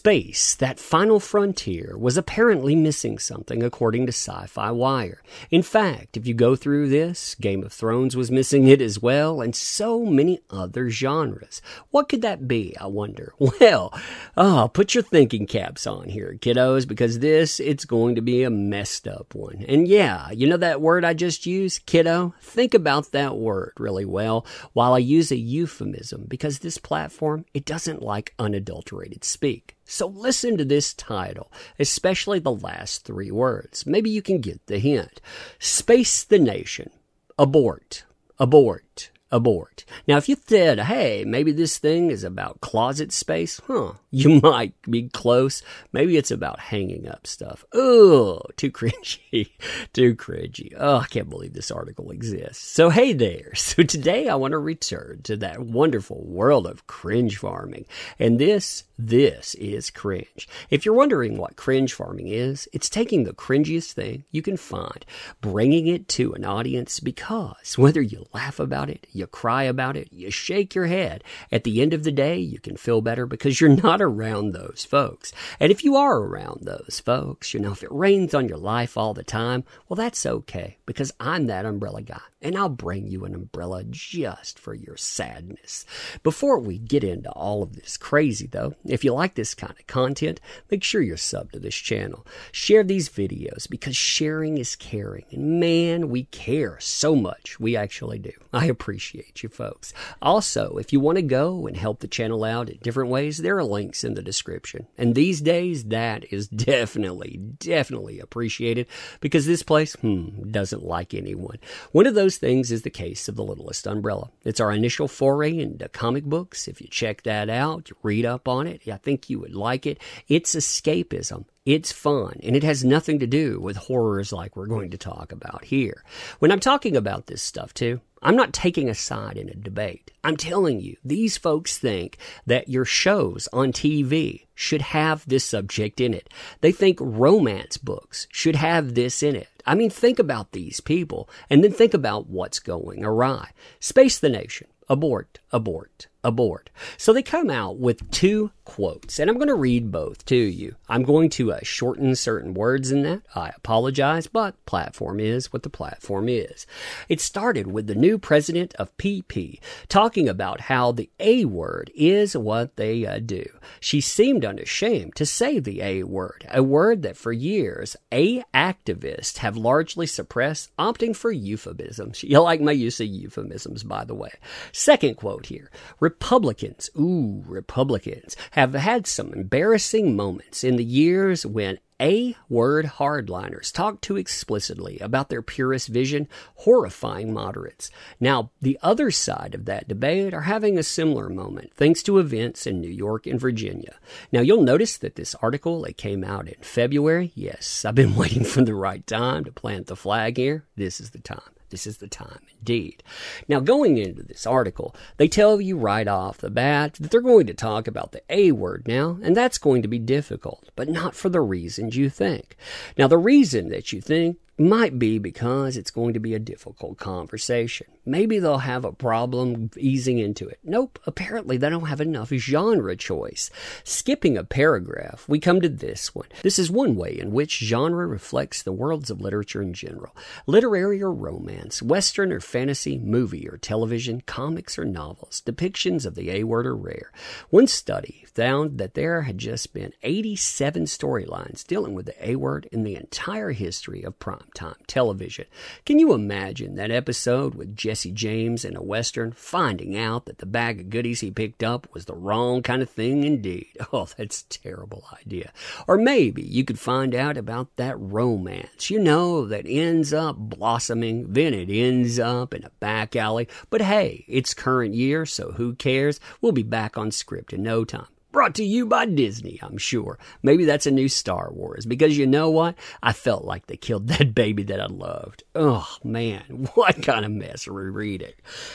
Space, that final frontier, was apparently missing something according to Sci-Fi Wire. In fact, if you go through this, Game of Thrones was missing it as well, and so many other genres. What could that be, I wonder? Well, put your thinking caps on here, kiddos, because it's going to be a messed up one. And yeah, you know that word I just used, kiddo? Think about that word really well while I use a euphemism, because this platform, it doesn't like unadulterated speak. So listen to this title, especially the last 3 words. Maybe you can get the hint. Space the Nation. Abort. Abort. Abort. Now, if you said, hey, maybe this thing is about closet space, you might be close. Maybe it's about hanging up stuff. Oh, too cringy. Too cringy. Oh, I can't believe this article exists. So, hey there. So today I want to return to that wonderful world of cringe farming. And this is cringe. If you're wondering what cringe farming is, it's taking the cringiest thing you can find, bringing it to an audience, because whether you laugh about it, you cry about it, you shake your head, at the end of the day, you can feel better because you're not around those folks. And if you are around those folks, if it rains on your life all the time, well, that's okay, because I'm that umbrella guy, and I'll bring you an umbrella just for your sadness. Before we get into all of this crazy, though, if you like this kind of content, make sure you're subbed to this channel. Share these videos, because sharing is caring. And man, we care so much. We actually do. I appreciate you folks. Also, if you want to go and help the channel out in different ways, there are links in the description. And these days, that is definitely appreciated, because this place, doesn't like anyone. One of those things is the case of The Littlest Umbrella. It's our initial foray into comic books. If you check that out, you read up on it, I think you would like it. It's escapism. It's fun, and it has nothing to do with horrors like we're going to talk about here. When I'm talking about this stuff, too, I'm not taking a side in a debate. I'm telling you, these folks think that your shows on TV should have this subject in it. They think romance books should have this in it. I mean, think about these people, and then think about what's going awry. Space the Nation. Abort, abort, abort. So they come out with 2 quotes, and I'm going to read both to you. I'm going to shorten certain words in that. I apologize, but platform is what the platform is. It started with the new president of PP talking about how the A word is what they do. She seemed unashamed to say the A word, a word that for years A activists have largely suppressed, opting for euphemisms. You like my use of euphemisms, by the way. Second quote here. Republicans have had some embarrassing moments in the years when A-word hardliners talk too explicitly about their purist vision, horrifying moderates. Now, the other side of that debate are having a similar moment, thanks to events in New York and Virginia. Now, you'll notice that this article, it came out in February. Yes, I've been waiting for the right time to plant the flag here. This is the time. This is the time, indeed. Now, going into this article, they tell you right off the bat that they're going to talk about the A word now, and that's going to be difficult, but not for the reasons you think. Now, the reason that you think might be because it's going to be a difficult conversation. Maybe they'll have a problem easing into it. Nope, apparently they don't have enough genre choice. Skipping a paragraph, we come to this one. This is one way in which genre reflects the worlds of literature in general. Literary or romance, Western or fantasy, movie or television, comics or novels, depictions of the A-word are rare. One study found that there had just been 87 storylines dealing with the A-word in the entire history of primetime television. Can you imagine that episode with Jesse James in a Western finding out that the bag of goodies he picked up was the wrong kind of thing indeed? Oh, that's a terrible idea. Or maybe you could find out about that romance, that ends up blossoming, then it ends up in a back alley. But hey, it's current year, so who cares? We'll be back on script in no time. Brought to you by Disney, I'm sure. Maybe that's a new Star Wars, because you know what? I felt like they killed that baby that I loved. Oh, man, what kind of mess rereading.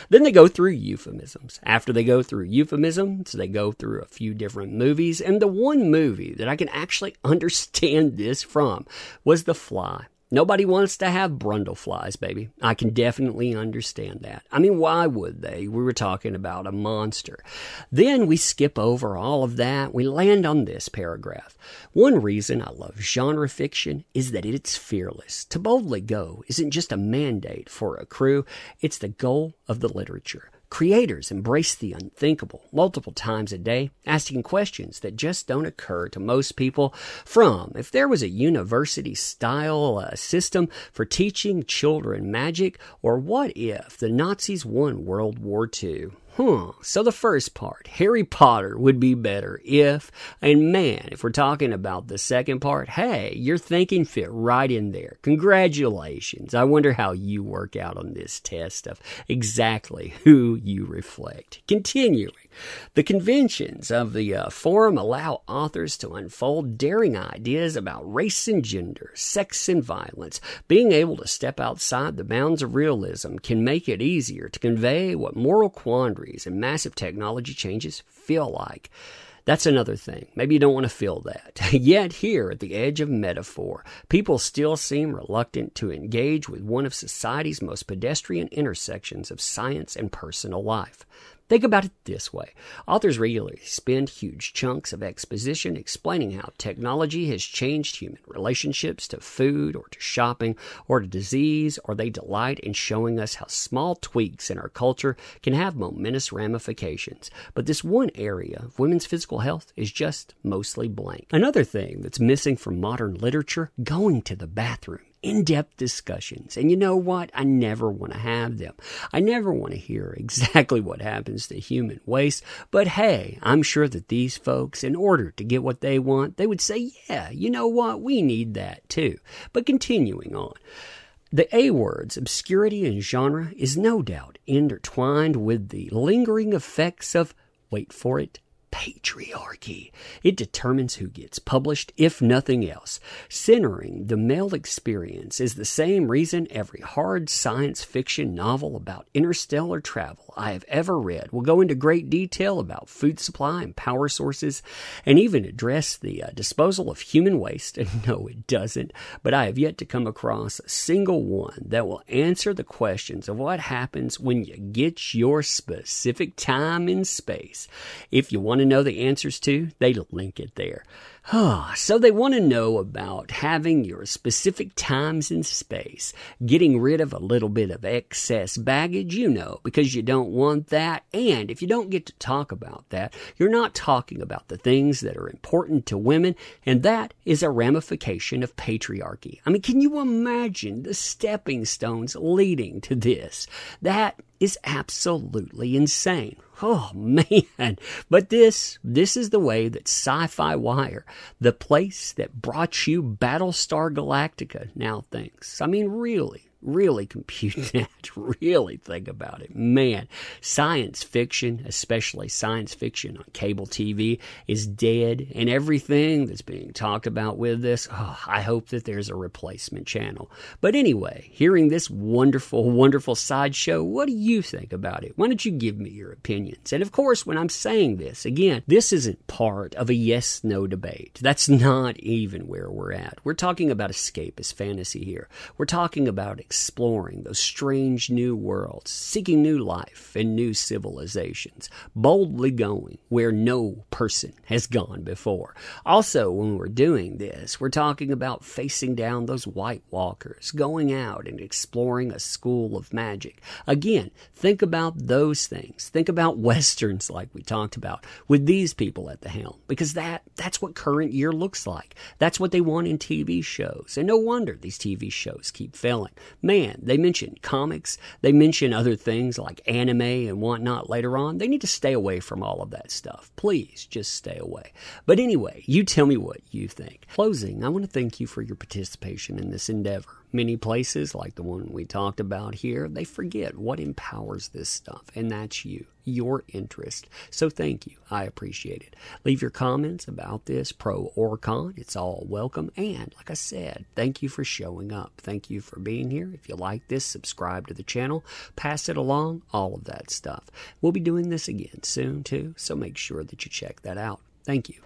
Then they go through euphemisms. After they go through euphemisms, they go through a few different movies, and the one movie that I can actually understand this from was The Fly. Nobody wants to have brundleflies, baby. I can definitely understand that. I mean, why would they? We were talking about a monster. Then we skip over all of that. We land on this paragraph. One reason I love genre fiction is that it's fearless. To boldly go isn't just a mandate for a crew. It's the goal of the literature. Creators embrace the unthinkable multiple times a day, asking questions that just don't occur to most people. From if there was a university-style system for teaching children magic, or what if the Nazis won World War II? So the first part, Harry Potter would be better if, and man, if we're talking about the second part, hey, your thinking fit right in there. Congratulations. I wonder how you work out on this test of exactly who you reflect. Continuing. The conventions of the forum allow authors to unfold daring ideas about race and gender, sex and violence. Being able to step outside the bounds of realism can make it easier to convey what moral quandaries and massive technology changes feel like. That's another thing. Maybe you don't want to feel that. Yet here at the edge of metaphor, people still seem reluctant to engage with one of society's most pedestrian intersections of science and personal life. Think about it this way. Authors regularly spend huge chunks of exposition explaining how technology has changed human relationships to food or to shopping or to disease, or they delight in showing us how small tweaks in our culture can have momentous ramifications. But this one area of women's physical health is just mostly blank. Another thing that's missing from modern literature, going to the bathroom. In-depth discussions. And you know what? I never want to have them. I never want to hear exactly what happens to human waste. But hey, I'm sure that these folks, in order to get what they want, they would say, yeah, you know what? We need that too. But continuing on. The A words, obscurity and genre, is no doubt intertwined with the lingering effects of, wait for it, patriarchy. It determines who gets published, if nothing else. Centering the male experience is the same reason every hard science fiction novel about interstellar travel I have ever read will go into great detail about food supply and power sources, and even address the disposal of human waste. And no, it doesn't. But I have yet to come across a single one that will answer the questions of what happens when you get your specific time in space. If you want to know the answers to, they link it there. So they want to know about having your specific times in space, getting rid of a little bit of excess baggage, because you don't want that. And if you don't get to talk about that, you're not talking about the things that are important to women, and that is a ramification of patriarchy. I mean, can you imagine the stepping stones leading to this? That is absolutely insane. Oh, man. But this is the way that Sci-Fi Wire, the place that brought you Battlestar Galactica, now thinks. I mean, really compute that. Really think about it. Man, science fiction, especially science fiction on cable TV, is dead. And everything that's being talked about with this, I hope that there's a replacement channel. But anyway, hearing this wonderful, wonderful sideshow, what do you think about it? Why don't you give me your opinions? And of course, when I'm saying this, again, this isn't part of a yes-no debate. That's not even where we're at. We're talking about escapist fantasy here. We're talking about exploring those strange new worlds, seeking new life and new civilizations, boldly going where no person has gone before. Also, when we're doing this, we're talking about facing down those White Walkers, going out and exploring a school of magic. Again, think about those things. Think about Westerns like we talked about with these people at the helm, because that's what current year looks like. That's what they want in TV shows. And no wonder these TV shows keep failing. Man, they mention comics, they mention other things like anime and whatnot later on. They need to stay away from all of that stuff. Please, just stay away. But anyway, you tell me what you think. Closing, I want to thank you for your participation in this endeavor. Many places, like the one we talked about here, they forget what empowers this stuff, and that's you, your interest. So thank you. I appreciate it. Leave your comments about this, pro or con. It's all welcome. And like I said, thank you for showing up. Thank you for being here. If you like this, subscribe to the channel, pass it along, all of that stuff. We'll be doing this again soon, too, so make sure that you check that out. Thank you.